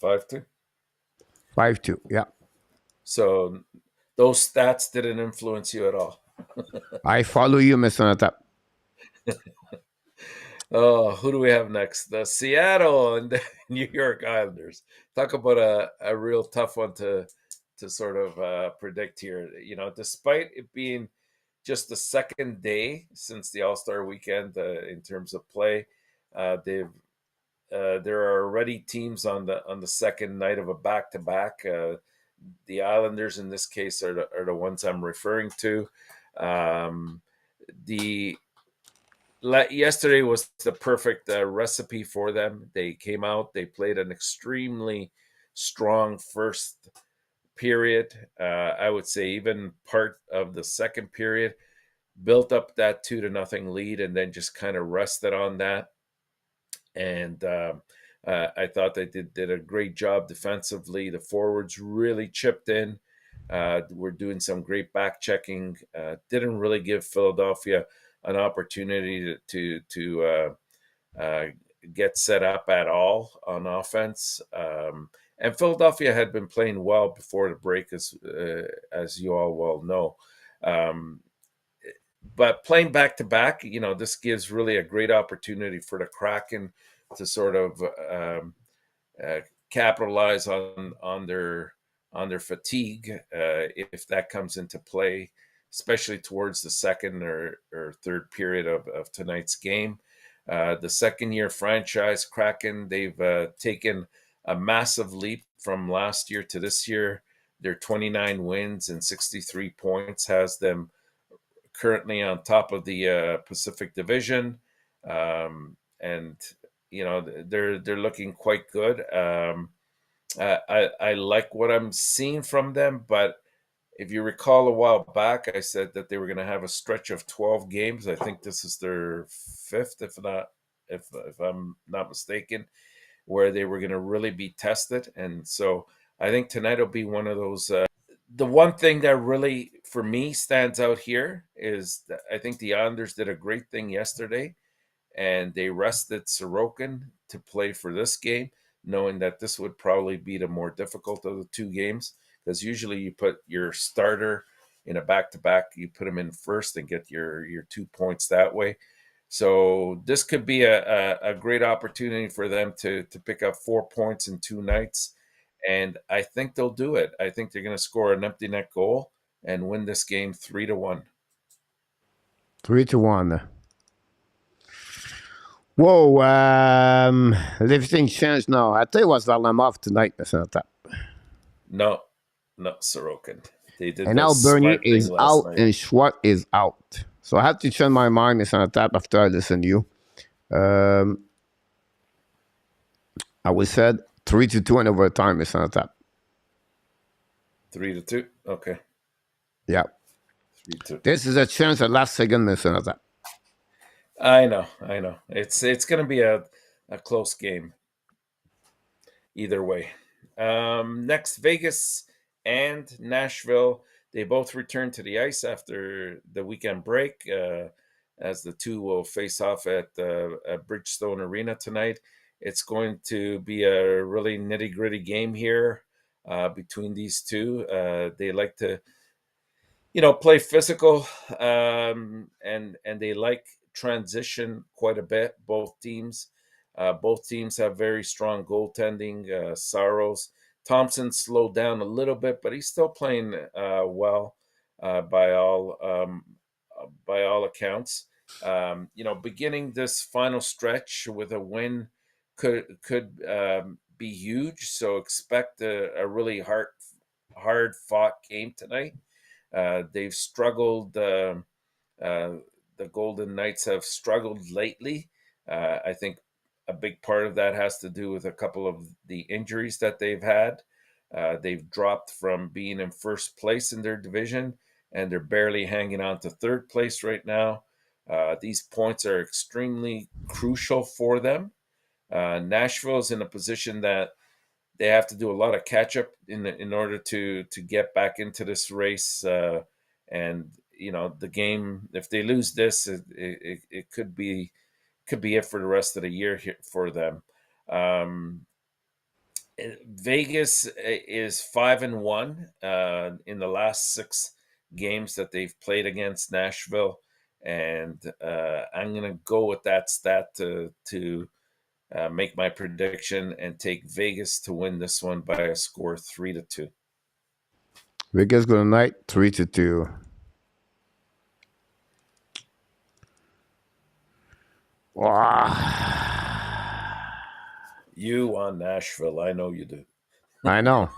5-2. 5-2, yeah. So those stats didn't influence you at all. I follow you, Mr. Tap. Oh, who do we have next? The Seattle and the New York Islanders. Talk about a real tough one to sort of predict here. Despite it being just the second day since the All-Star weekend in terms of play, there are already teams on the second night of a back-to-back. The Islanders, in this case, are the ones I'm referring to. Yesterday was the perfect recipe for them. They came out, they played an extremely strong first period. I would say even part of the second period, built up that 2-0 lead, and then just kind of rested on that. And I thought they did a great job defensively. The forwards really chipped in. We're doing some great back checking. Didn't really give Philadelphia an opportunity to get set up at all on offense. And Philadelphia had been playing well before the break, as you all well know. But playing back to back, this gives really a great opportunity for the Kraken to sort of capitalize on their fatigue if that comes into play, especially towards the second or third period of tonight's game. The second-year franchise Kraken, they've taken a massive leap from last year to this year. Their 29 wins and 63 points has them currently on top of the Pacific Division, and they're looking quite good. I like what I'm seeing from them, but if you recall a while back, I said that they were going to have a stretch of 12 games. I think this is their fifth, if I'm not mistaken, where they were going to really be tested. And so I think tonight will be one of those. The one thing that really, for me, stands out here is that I think the Islanders did a great thing yesterday, and they rested Sorokin to play for this game, knowing that this would probably be the more difficult of the two games, because usually you put your starter in a back-to-back, you put him in first and get your 2 points that way. So this could be a great opportunity for them to pick up 4 points in 2 nights, and I think they'll do it. I think they're going to score an empty net goal and win this game 3-1. 3-1. Whoa, everything changed now. I tell you what's off tonight, Mr. Tap. No, Sorokin. They did And now Bernier is out night. and Schwartz is out. So I have to change my mind, Mr. Tap, after I listen to you. I would said 3-2 in overtime, Mr. Tap. 3-2? Okay. Yeah. 3-2. This is a chance at last second, Mr. Tap. I know. It's going to be a close game either way. Next, Vegas and Nashville. They both return to the ice after the weekend break, as the two will face off at Bridgestone Arena tonight. It's going to be a really nitty-gritty game here between these two. They like to, play physical, and they like transition quite a bit, both teams. Both teams have very strong goaltending. Saros, Thompson slowed down a little bit, but he's still playing well by all accounts. Beginning this final stretch with a win could be huge. So expect a really hard fought game tonight. They've struggled. The Golden Knights have struggled lately. I think a big part of that has to do with a couple of the injuries that they've had. They've dropped from being in first place in their division, and they're barely hanging on to third place right now. These points are extremely crucial for them. Nashville is in a position that they have to do a lot of catch up in order to get back into this race. And the game, if they lose this, it could be it for the rest of the year here for them. Vegas is 5-1 in the last 6 games that they've played against Nashville, and I'm going to go with that stat to make my prediction and take Vegas to win this one by a score 3-2. Vegas Golden Knight 3-2. Wow. You want Nashville. I know you do. I know.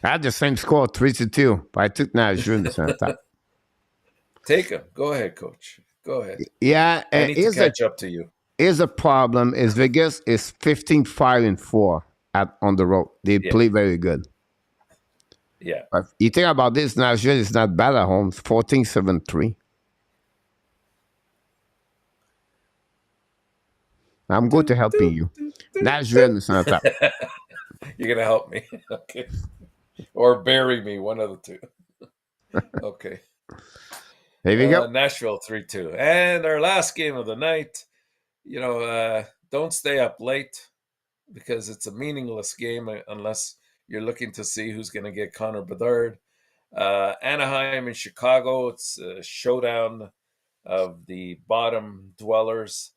I had the same score, 3-2, but I took Nashville. Take him. Go ahead, Coach. Go ahead. Yeah, I need to catch up to you. Here's a problem: is Vegas is 15-5-4 on the road. They play very good. Yeah. But you think about this, Nashville is not bad at home. 14-7-3. I'm going to helping you. Nashville is not that. You're going to help me. Okay. Or bury me, one of the two. Okay. There we go. Nashville 3-2. And our last game of the night, don't stay up late because it's a meaningless game unless you're looking to see who's going to get Connor Bedard. Anaheim and Chicago, it's a showdown of the bottom dwellers.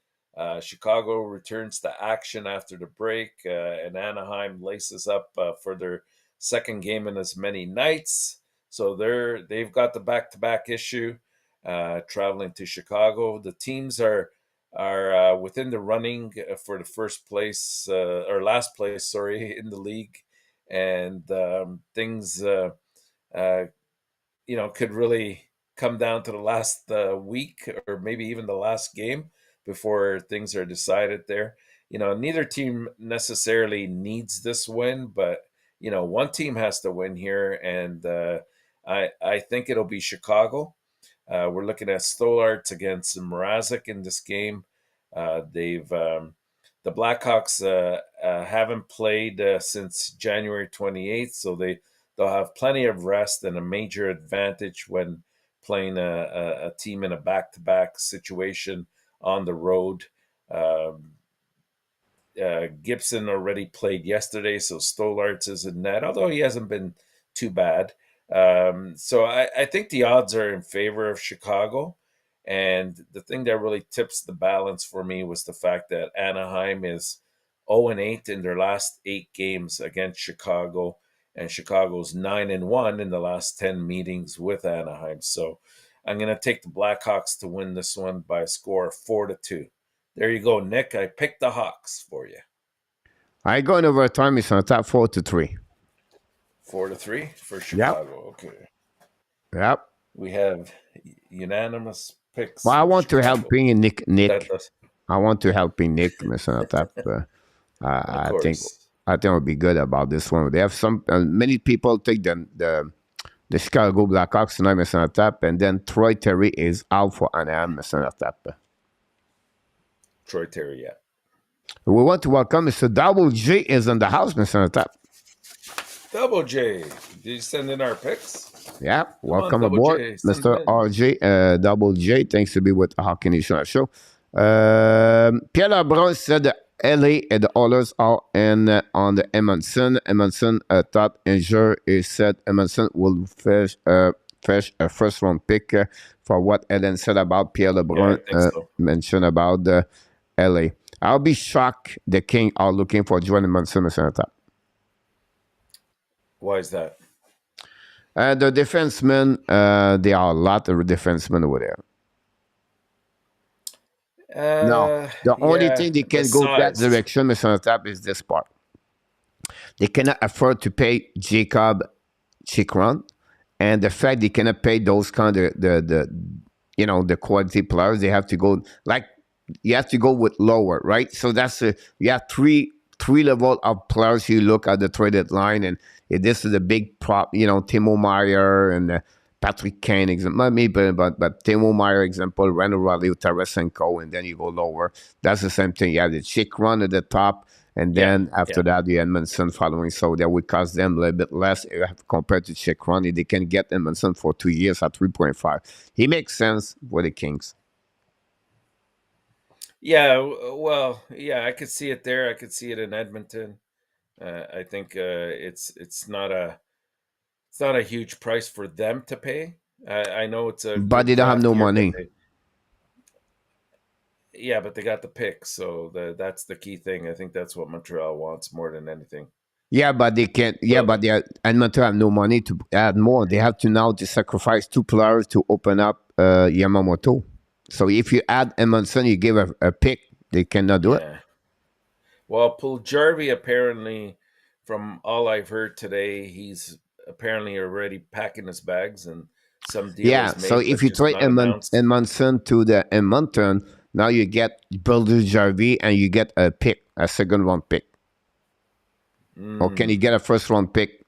Chicago returns to action after the break, and Anaheim laces up for their second game in as many nights. So they've got the back-to-back issue, traveling to Chicago. The teams are within the running for the first place or last place, sorry, in the league, and things could really come down to the last week or maybe even the last game before things are decided there. Neither team necessarily needs this win, but one team has to win here, and I think it'll be Chicago. We're looking at Stolarz against Mrazek in this game. The Blackhawks haven't played since January 28th, so they'll have plenty of rest and a major advantage when playing a team in a back-to-back situation on the road. Gibson already played yesterday, so Stolarz is in net, although he hasn't been too bad. So I think the odds are in favor of Chicago. And the thing that really tips the balance for me was the fact that Anaheim is 0-8 in their last 8 games against Chicago, and Chicago's 9-1 in the last 10 meetings with Anaheim. So I'm going to take the Blackhawks to win this one by a score of 4-2. There you go, Nick. I picked the Hawks for you. I go in overtime. It's on top 4-3. 4-3 for Chicago. Yep. Okay. Yep. We have unanimous picks. Well, I want to help Nick. I want to help Nick, Mr. Tap. I think it would be good about this one. They have many people take the Chicago Blackhawks tonight, Mr. Tap, and then Troy Terry is out for Anaheim, Mr. Tap. Troy Terry, yeah. We want to welcome Mr. Double J is in the house, Mr. Tap. Double J, did you send in our picks? Yeah, welcome aboard, Mr. RJ. Double J, thanks to be with the Hockey Nation show. Pierre Lebrun said that LA and the Oilers are in on the Edmondson. Edmondson thought injured. He said Edmondson will fetch a first round pick for what Ellen said about Pierre Lebrun mentioned about the LA. I'll be shocked the King are looking for Jordan Munson, Mr. Top. Why is that? The defensemen, there are a lot of defensemen over there. Now, the only Yeah, thing they the can go that size. direction, Mr. Top, is this part. They cannot afford to pay Jacob Chikron, and the fact they cannot pay those kind of the quality players, they have to go like you have to go with lower, right? So that's you have three level of players. You look at the traded line, and this is a big prop. Timo Meyer and Patrick Kane example, not me, but Timo Meyer example, Randall Riley, Tarasenko, and then you go lower. That's the same thing. You have the chick run at the top, and then after that, the Edmondson following. So that would cost them a little bit less compared to chick run. They can get Edmondson for 2 years at 3.5. He makes sense for the Kings. Yeah, well, yeah, I could see it there. I could see it in Edmonton. I think it's not a huge price for them to pay. I know it's a But good they don't have draft no year, money. but they got the pick, so that's the key thing. I think that's what Montreal wants more than anything. Yeah, but they can't. Yeah, but they Edmonton have no money to add more. They have to now to sacrifice 2 players to open up Yamamoto. So if you add Edmondson, you give a pick. They cannot do it. Well, Puljarvi apparently, from all I've heard today, he's apparently already packing his bags and some deal is made. So if you trade Edmondson to the Edmonton, now you get Puljarvi and you get a pick, a second round pick. Or can you get a first round pick?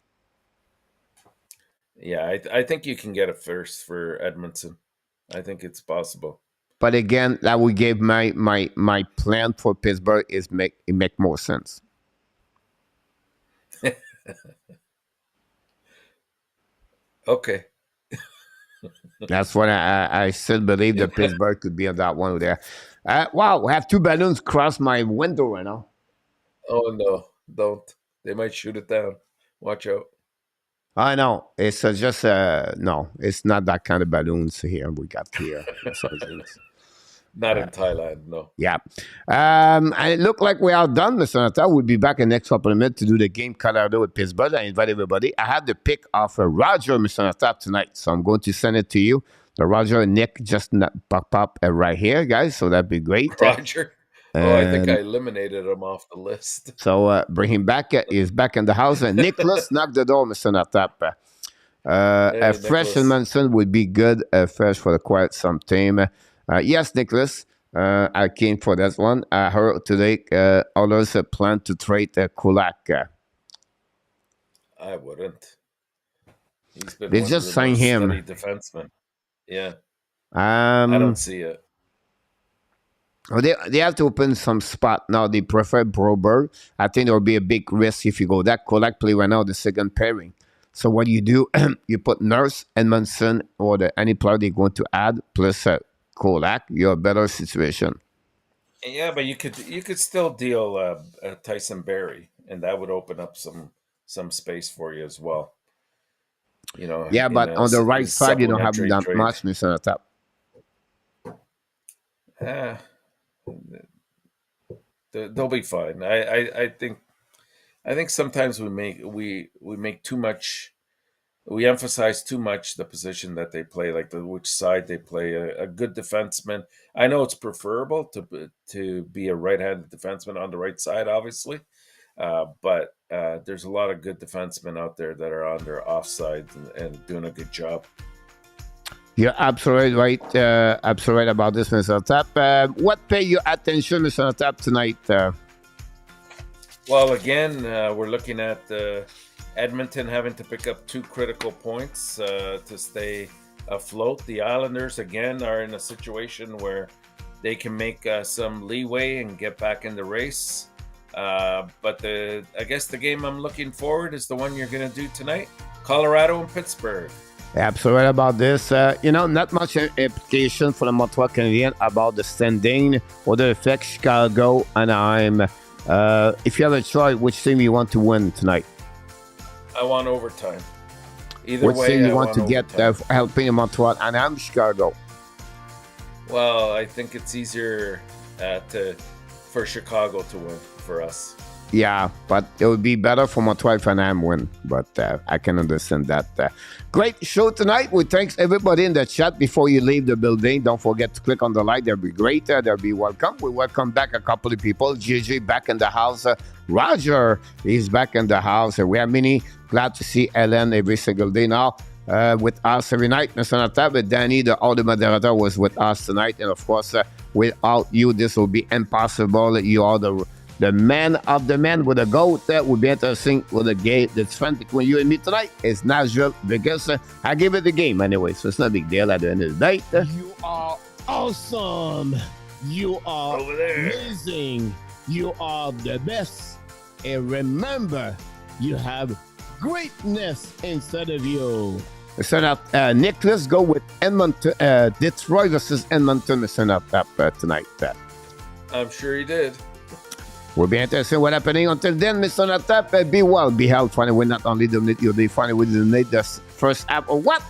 Yeah, I think you can get a first for Edmondson. I think it's possible. But again, that would give my plan for Pittsburgh is make more sense. Okay. That's what I still believe that Pittsburgh could be on that one there. Wow, we have 2 balloons cross my window right now. Oh no, don't. They might shoot it down. Watch out. I know. It's just no, it's not that kind of balloons here we got here. Not in Thailand, no. Yeah. And it looked like we are done, Mr. Nata. We'll be back in the next couple of minutes to do the game Colorado with Pittsburgh. I invite everybody. I have the pick of Roger, Mr. Nata, tonight. So I'm going to send it to you. The Roger and Nick just pop up right here, guys. So that'd be great. Roger? I think I eliminated him off the list. So bring him back. He's back in the house. And Nicholas, knock the door, Mr. Nata. A fresh Edmondson would be good. Fresh for quite some time. Yes, Nicholas, I came for that one. I heard today others plan to trade Kulak. I wouldn't. He's been they just signed him. Defenseman. Yeah. I don't see it. They have to open some spot now. They prefer Broberg. I think there will be a big risk if you go that Kulak play right now the second pairing. So what you do, you put Nurse, Edmondson, or any player they're going to add plus Kulak, you're a better situation. Yeah, but you could still deal Tyson Berry, and that would open up some space for you as well. Yeah, but on the right side, you don't have that much, Mr. Top. They'll be fine. I think sometimes we make too much. We emphasize too much the position that they play, like which side they play. A good defenseman. I know it's preferable to be a right-handed defenseman on the right side, obviously, but there's a lot of good defensemen out there that are on their offsides and doing a good job. You're absolutely right. Absolutely right about this, Mr. Tap. What pay your attention, Mr. Tap, tonight? Well, again, we're looking at Edmonton having to pick up 2 critical points to stay afloat. The Islanders, again, are in a situation where they can make some leeway and get back in the race. But I guess the game I'm looking forward is the one you're going to do tonight, Colorado and Pittsburgh. Absolutely right about this. Not much implication for the Montreal Canadiens about the standing or the effect Chicago, Anaheim. If you have a choice, which team you want to win tonight? I want overtime. Either which way, team you I want to get helping Montreal, Anaheim, Chicago? Well, I think it's easier for Chicago to win for us. Yeah, but it would be better for Montreal if I'm win. But I can understand that. Great show tonight. We thanks everybody in the chat. Before you leave the building, don't forget to click on the like. That'll be great. That'll be welcome. We welcome back a couple of people. JJ back in the house. Roger, he's back in the house. We are many. Glad to see Ellen every single day now. With us every night. Mr. ENORTAP, Danny, the other moderator, was with us tonight. And of course, without you, this will be impossible. You are the man of the man with a goat. That would be interesting with a game that's fun between you and me tonight. It's Nashville because I give it the game anyway, so it's not a big deal at the end of the day. You are awesome. You are amazing. You are the best. And remember, you have greatness inside of you. So now, Nicholas, go with Edmonton, Detroit versus Edmonton, Mr. ENORTAP tonight. I'm sure he did. Will be interesting what happening. Until then, Mr. ENORTAP, be well, be healthy. We're not only dominate, you'll be funny with the first app or what?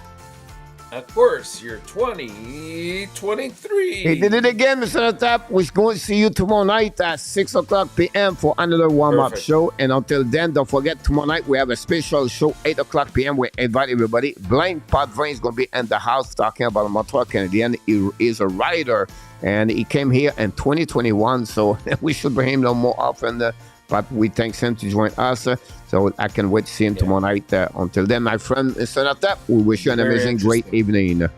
Of course, you're 2023. He did it again, Mr. ENORTAP. We're going to see you tomorrow night at 6 o'clock p.m. for another warm-up show. And until then, don't forget, tomorrow night we have a special show, 8 o'clock p.m. We invite everybody. Blaine Potvin is going to be in the house talking about Montreal Canadiens. He is a writer, and he came here in 2021, so we should bring him no more often. But we thank him to join us. So I can wait to see him tomorrow night. Until then, my friend, Mr. ENORTAP, we wish you an amazing, great evening.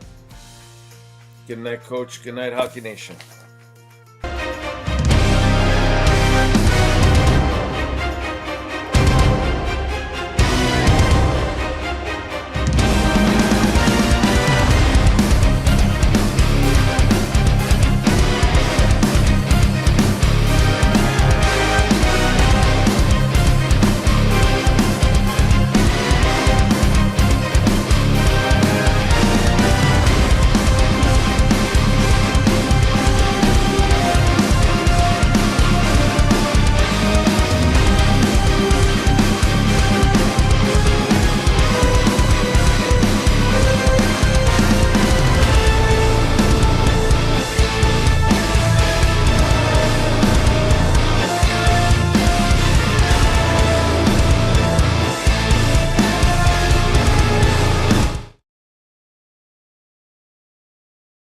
Good night, Coach. Good night, Hockey Nation.